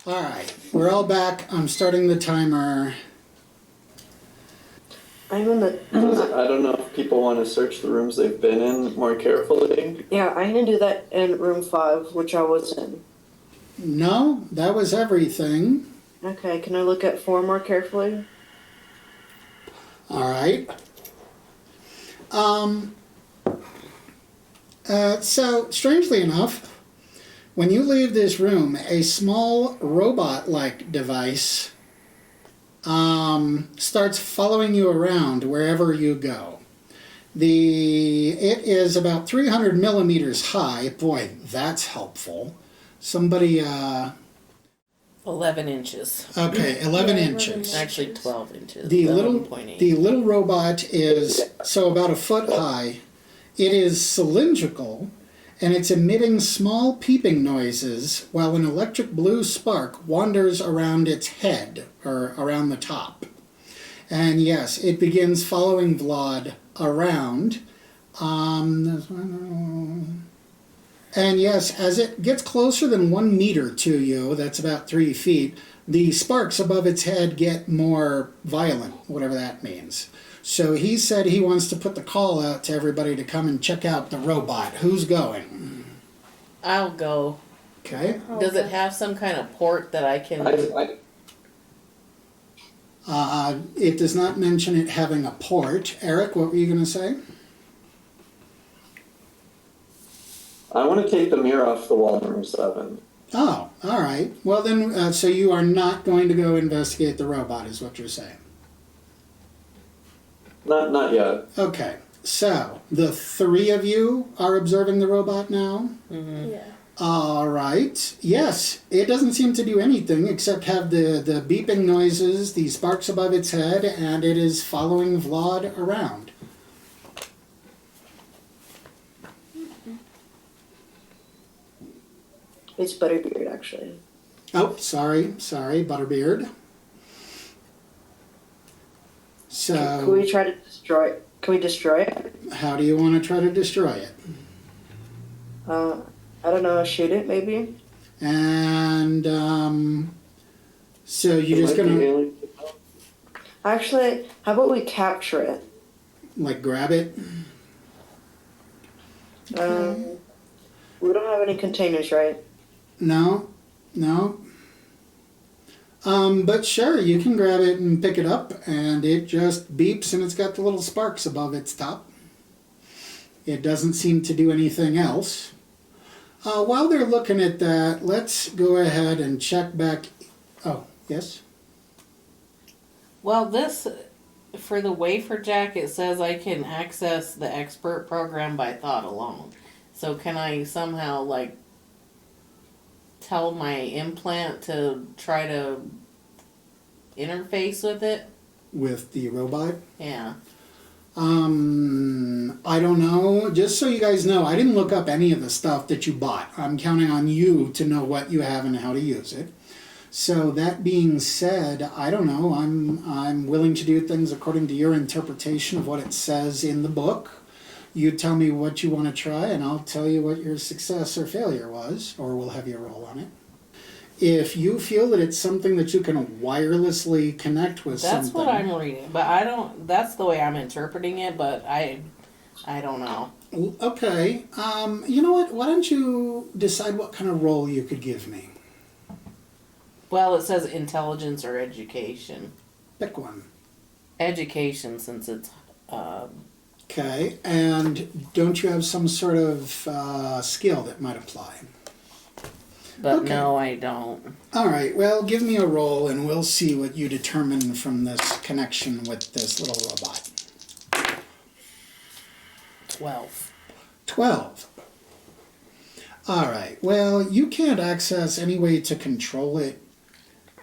All right, we're all back. I'm starting the timer. I'm in the... I don't know if people want to search the rooms they've been in more carefully. Yeah, I'm going to do that in room 5, which I was in. No, that was everything. Okay, can I look at 4 more carefully? All right. So, strangely enough, when you leave this room, a small robot-like device starts following you around wherever you go. It is about 300 millimeters high. Boy, that's helpful. Somebody, 11 inches. okay, 11 inches. Actually 12 inches. The 11.8. little robot is so about a foot high. It is cylindrical, and it's emitting small peeping noises while an electric blue spark wanders around its head, or around the top. And yes, it begins following Vlad around. And yes, as it gets closer than 1 meter to you, that's about 3 feet, the sparks above its head get more violent, whatever that means. So he said he wants to put the call out to everybody to come and check out the robot. Who's going? I'll go. Okay. Does it have some kind of port that I can... It does not mention it having a port. Eric, what were you going to say? I want to take the mirror off the wall in room 7. Oh, all right. Well then, so you are not going to go investigate the robot, is what you're saying. Not yet. Okay. So, the 3 of you are observing the robot now? Mm-hmm. Yeah. All right. Yes, it doesn't seem to do anything except have the beeping noises, the sparks above its head, and it is following Vlad around. It's Butterbeard, actually. Oh, sorry, Butterbeard. So, Can we try to destroy it? Can we destroy it? how do you want to try to destroy it? I don't know, shoot it, maybe? And, so you're just Might be gonna, alien. Actually, how about we capture it? like, grab it? We don't have any containers, right? No. But sure, you can grab it and pick it up, and it just beeps, and it's got the little sparks above its top. It doesn't seem to do anything else. While they're looking at that, let's go ahead and check back. Oh, yes? Well, this, for the wafer jack, it says I can access the expert program by thought alone. So can I somehow, like, tell my implant to try to interface with it? With the robot? Yeah. I don't know. Just so you guys know, I didn't look up any of the stuff that you bought. I'm counting on you to know what you have and how to use it. So that being said, I don't know. I'm willing to do things according to your interpretation of what it says in the book. You tell me what you want to try, and I'll tell you what your success or failure was, or we'll have you roll on it. If you feel that it's something that you can wirelessly connect with That's something... what I'm reading. But I don't, that's the way I'm interpreting it, but I don't know. Okay. You know what? Why don't you decide what kind of role you could give me? Well, it says intelligence or education. Pick one. Education, since it's... Okay. And don't you have some sort of skill that might apply? But Okay. no, I don't. All right. Well, give me a roll, and we'll see what you determine from this connection with this little robot. 12. 12. All right. Well, you can't access any way to control it.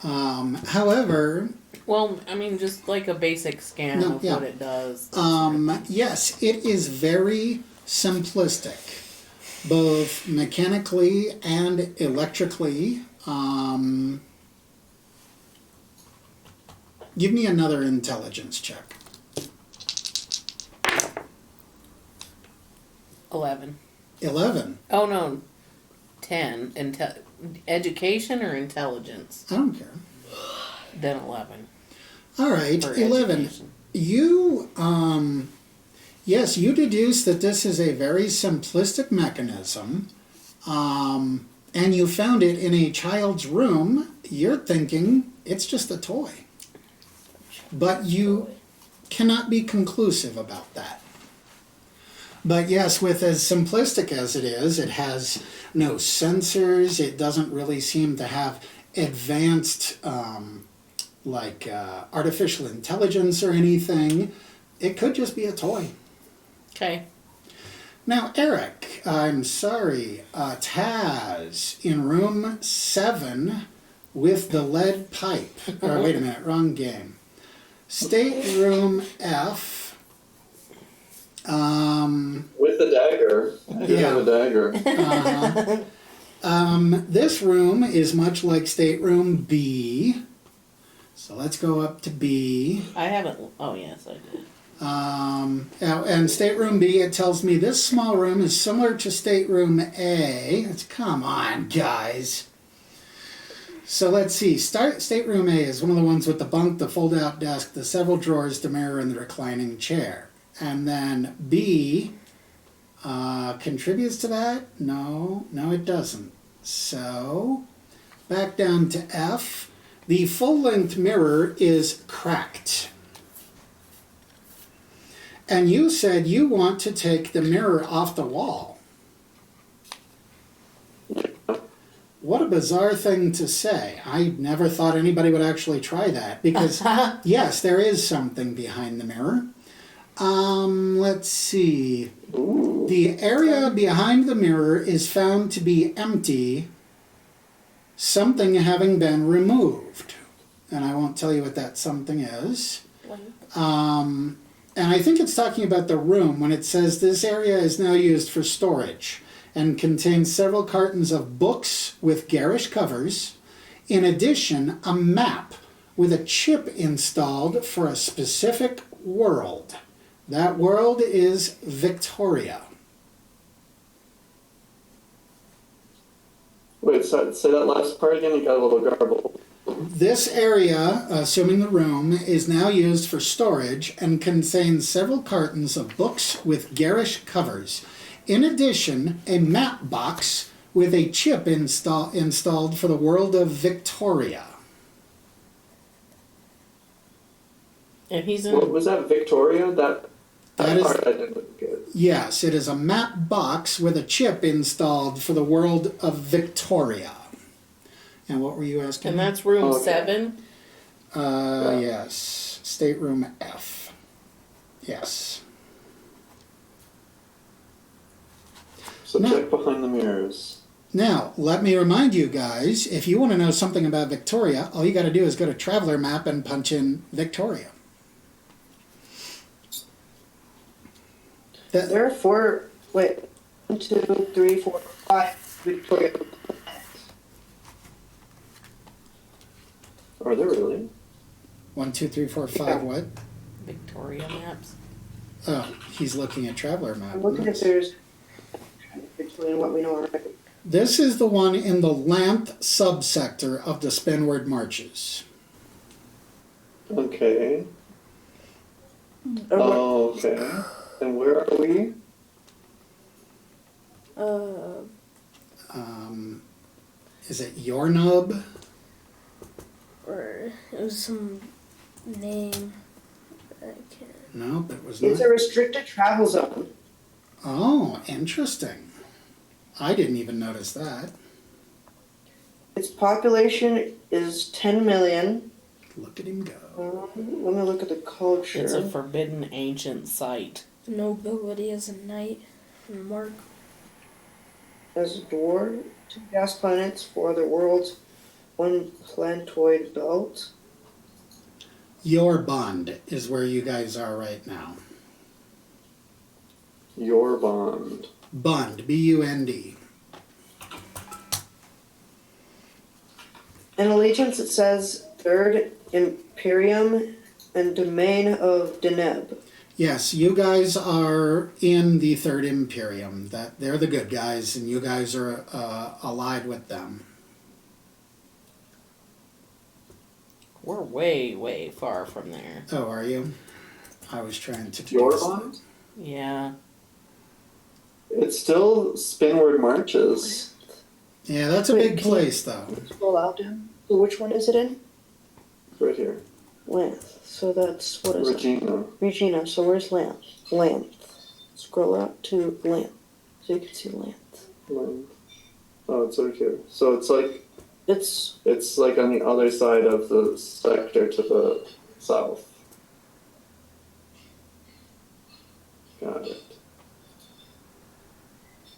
However, Well, I mean, just like a basic scan No, of yeah. what it does. yes, it is very simplistic, both mechanically and electrically. Give me another intelligence check. 11. 11. Oh, no. 10. Education or intelligence? I don't care. Then 11. All right, For 11. education. You, yes, you deduce that this is a very simplistic mechanism, and you found it in a child's room. You're thinking it's just a toy. But you cannot be conclusive about that. But yes, with as simplistic as it is, it has no sensors. It doesn't really seem to have advanced artificial intelligence or anything. It could just be a toy. Okay. Now, Eric, I'm sorry, Taz in room 7 with the lead pipe. Or wait a minute, wrong game. Stateroom F. With the dagger. I do have a dagger. This room is much like stateroom B. So let's go up to B. I haven't. Oh, yes, I did. And stateroom B, it tells me this small room is similar to stateroom A. Come on, guys. So let's see. Stateroom A is one of the ones with the bunk, the fold-out desk, the several drawers, the mirror, and the reclining chair. And then B contributes to that? No, it doesn't. So back down to F. The full-length mirror is cracked. And you said you want to take the mirror off the wall. What a bizarre thing to say. I never thought anybody would actually try that. Because, yes, there is something behind the mirror. Let's see. Ooh. The area behind the mirror is found to be empty, something having been removed. And I won't tell you what that something is. And I think it's talking about the room when it says this area is now used for storage and contains several cartons of books with garish covers. In addition, a map with a chip installed for a specific world. That world is Victoria. Wait, say that last part again? It got a little garbled. This area, assuming the room, is now used for storage and contains several cartons of books with garish covers. In addition, a map box with a chip installed for the world of Victoria. And he's What in. was that, Victoria? That That part is, I didn't get. yes, it is a map box with a chip installed for the world of Victoria. And what were you asking? And that's room Okay. 7. Yes, stateroom F. Yes. So No. check behind the mirrors. Now, let me remind you guys, if you want to know something about Victoria, all you got to do is go to Traveler Map and punch in Victoria. There are 4, 1, 2, 3, 4, 5 Victoria. Are there really? 1, 2, 3, 4, 5, what? Victoria maps. Oh, he's looking at Traveler Map. I'm looking if there's between what we know already. This is the one in the Lamp subsector of the Spinward Marches. Okay. Oh, okay. And where are we? Is it Yornub? Or it was some name. I can't. Nope, it was It's not. a restricted travel zone. Oh, interesting. I didn't even notice that. Its population is 10 million. Look at him go. Let me look at the culture. It's a forbidden ancient site. Nobility as a knight. And Mark. As a door, 2 gas planets, 4 other worlds, 1 planetoid belt. Your Bond is where you guys are right now. Your bond. Bund, B-U-N-D. In allegiance, it says 3rd Imperium and Domain of Deneb. Yes, you guys are in the Third Imperium. That they're the good guys, and you guys are allied with them. We're way, way far from there. Oh, are you? I was trying to. Your deduce- bond? Yeah. It's still spinward marches. Yeah, that's a Wait, big can you- place, though. Scroll out down. So which one is it in? Right here. Length. So that's, what is it? Regina. Regina. So where's length? Length. Scroll out to length. So you can see length. Oh, it's right here. So it's like It's like on the other side of the sector to the south. Got it.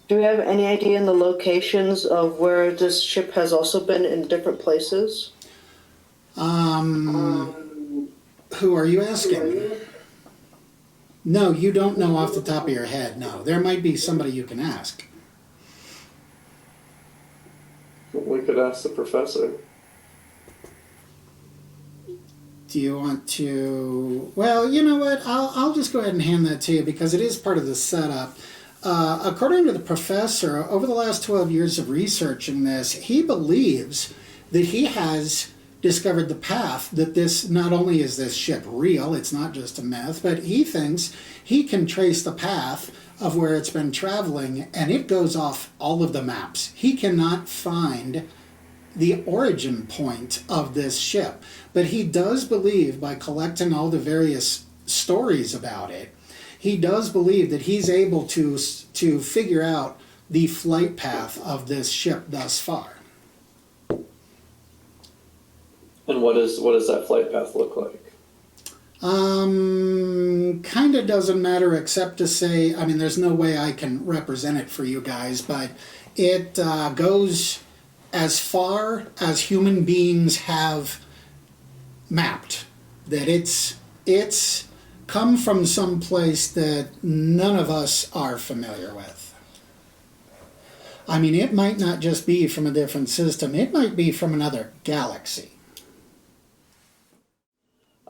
Do we have any idea in the locations of where this ship has also been in different places? Who are you asking? No, you don't know off the top of your head. No, there might be somebody you can ask. We could ask the professor. Do you want to? Well, you know what? I'll just go ahead and hand that to you because it is part of the setup. According to the professor, over the last 12 years of researching this, he believes that he has discovered the path, that this, not only is this ship real, it's not just a myth, but he thinks he can trace the path of where it's been traveling, and it goes off all of the maps. He cannot find the origin point of this ship, but he does believe, by collecting all the various stories about it, he does believe that he's able to figure out the flight path of this ship thus far. And what does that flight path look like? Kind of doesn't matter, except to say, I mean, there's no way I can represent it for you guys, but it goes as far as human beings have mapped. That it's come from some place that none of us are familiar with. I mean, it might not just be from a different system, it might be from another galaxy.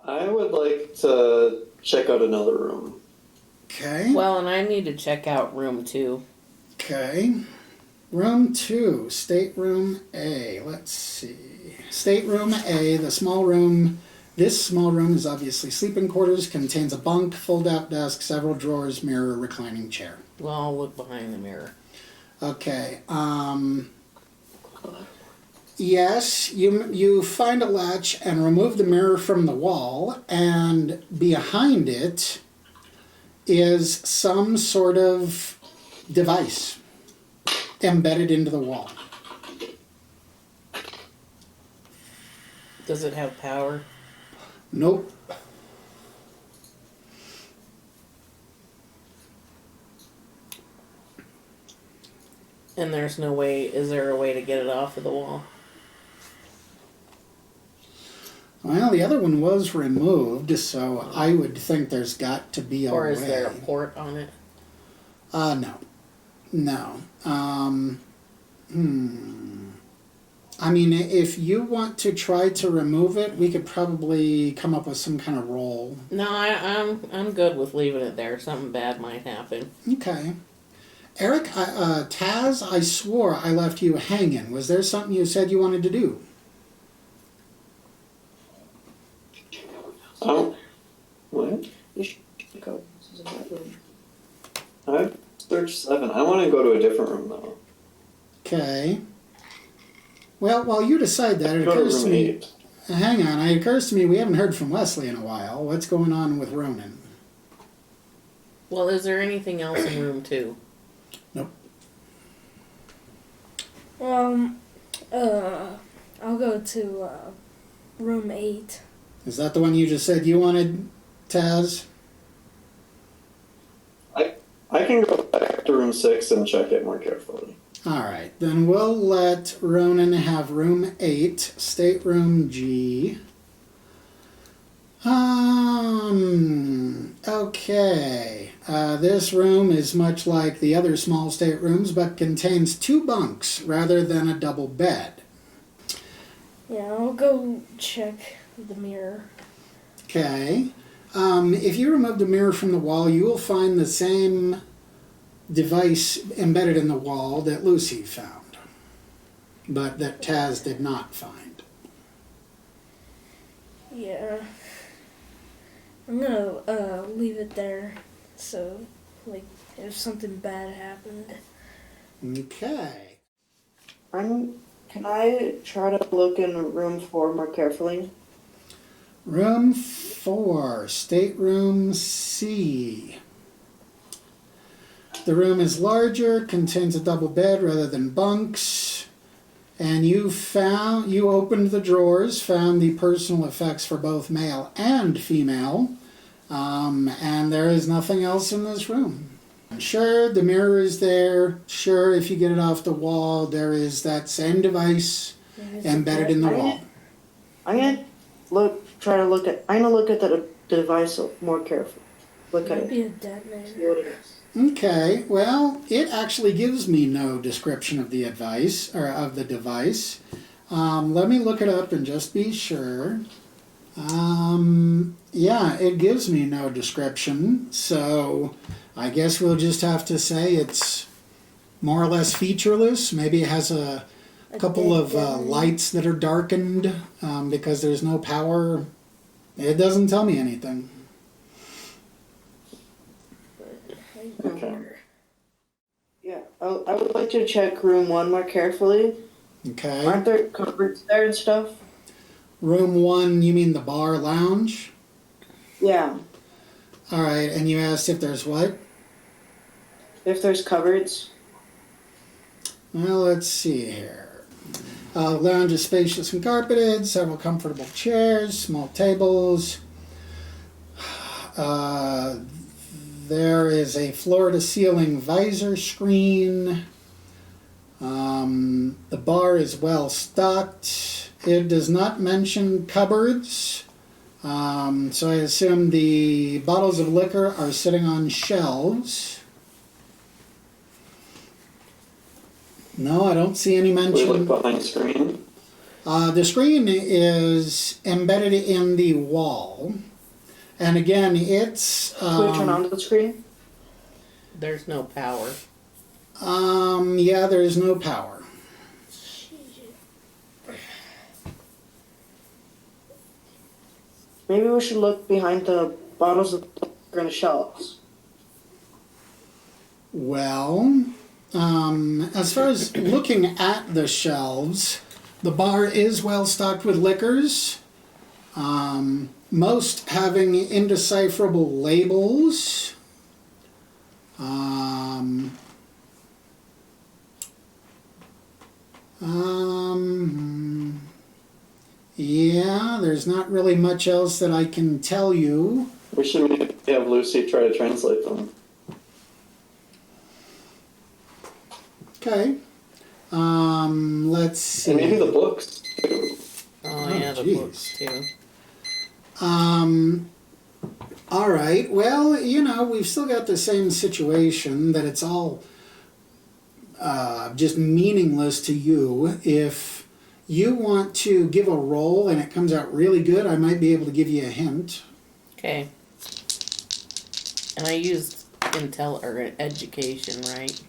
I would like to check out another room. Okay. Well, and I need to check out room 2. Okay. Room 2, stateroom A. Let's see. Stateroom A, the small room. This small room is obviously sleeping quarters, contains a bunk, fold-out desk, several drawers, mirror, reclining chair. Well, I'll look behind the mirror. Okay. Yes, you find a latch and remove the mirror from the wall, and behind it is some sort of device embedded into the wall. Does it have power? Nope. And there's no way, is there a way to get it off of the wall? Well, the other one was removed, so I would think there's got to be a way. Or is there a port on it? No. No. I mean, if you want to try to remove it, we could probably come up with some kind of roll. No, I'm good with leaving it there. Something bad might happen. Okay. Eric, Taz, I swore I left you hanging. Was there something you said you wanted to do? Oh, what? You should go. This is in that room. I've searched 7. I want to go to a different room though. Okay. Well, while you decide that, it Go to occurs to room me... 8. Hang on, it occurs to me we haven't heard from Wesley in a while. What's going on with Ronan? Well, is there anything else in room 2? Nope. I'll go to room 8. Is that the one you just said you wanted, Taz? I can go back to room 6 and check it more carefully. Alright, then we'll let Ronan have room 8, stateroom G. Okay. This room is much like the other small staterooms, but contains 2 bunks rather than a double bed. Yeah, I'll go check the mirror. Okay. If you remove the mirror from the wall, you will find the same device embedded in the wall that Lucy found, but that Taz did not find. Yeah. I'm gonna leave it there. So, like, if something bad happened. Okay. Can I try to look in room 4 more carefully? Room 4, stateroom C. The room is larger, contains a double bed rather than bunks, and you opened the drawers, found the personal effects for both male and female, and there is nothing else in this room. Sure, the mirror is there. Sure, if you get it off the wall, there is that same device embedded in the wall. I'm gonna try to look at. I'm gonna look at the device more carefully. Look at Might it. be a dead man. See what it is. Okay, well, it actually gives me no description of the advice or of the device. Let me look it up and just be sure. Yeah, it gives me no description, so I guess we'll just have to say it's more or less featureless. Maybe it has a couple of lights that are darkened because there's no power. It doesn't tell me anything. Okay. Yeah, I would like to check room 1 more carefully. Okay. Aren't there cupboards there and stuff? Room 1, you mean the bar lounge? Yeah. All right, and you asked if there's what? If there's cupboards. Well, let's see here. Lounge is spacious and carpeted, several comfortable chairs, small tables. There is a floor-to-ceiling visor screen. The bar is well stocked. It does not mention cupboards. So I assume the bottles of liquor are sitting on shelves. No, I don't see any We mention. look behind the screen. The screen is embedded in the wall. And again, it's... Can we turn on the screen? There's no power. Yeah, there's no power. Maybe we should look behind the bottles of liquor on the shelves. Well, as far as looking at the shelves, the bar is well stocked with liquors, most having indecipherable labels. Yeah, there's not really much else that I can tell you. We should maybe have Lucy try to translate them. Okay. Let's see. And maybe the books, too. Oh, yeah, the geez. books too. All right. Well, we've still got the same situation that it's all just meaningless to you. If you want to give a roll and it comes out really good, I might be able to give you a hint. Okay. And I used education, right?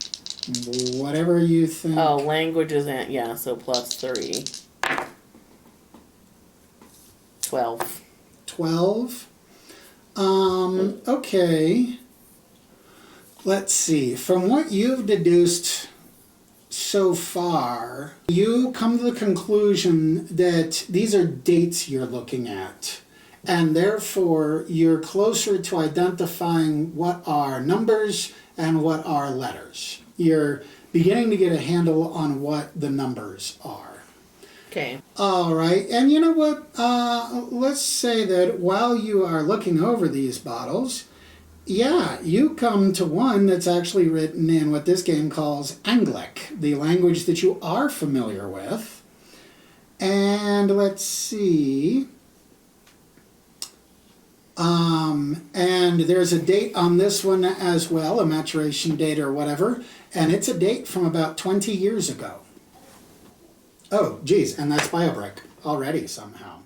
Whatever you think. Oh, languages and yeah, so +3. 12. 12. Okay. Let's see. From what you've deduced so far, you come to the conclusion that these are dates you're looking at. And therefore, you're closer to identifying what are numbers and what are letters. You're beginning to get a handle on what the numbers are. Okay. All right, and you know what? Let's say that while you are looking over these bottles, yeah, you come to one that's actually written in what this game calls Anglic, the language that you are familiar with. And let's see. And there's a date on this one as well, a maturation date or whatever, and it's a date from about 20 years ago. Oh, geez, and that's BioBrick already somehow.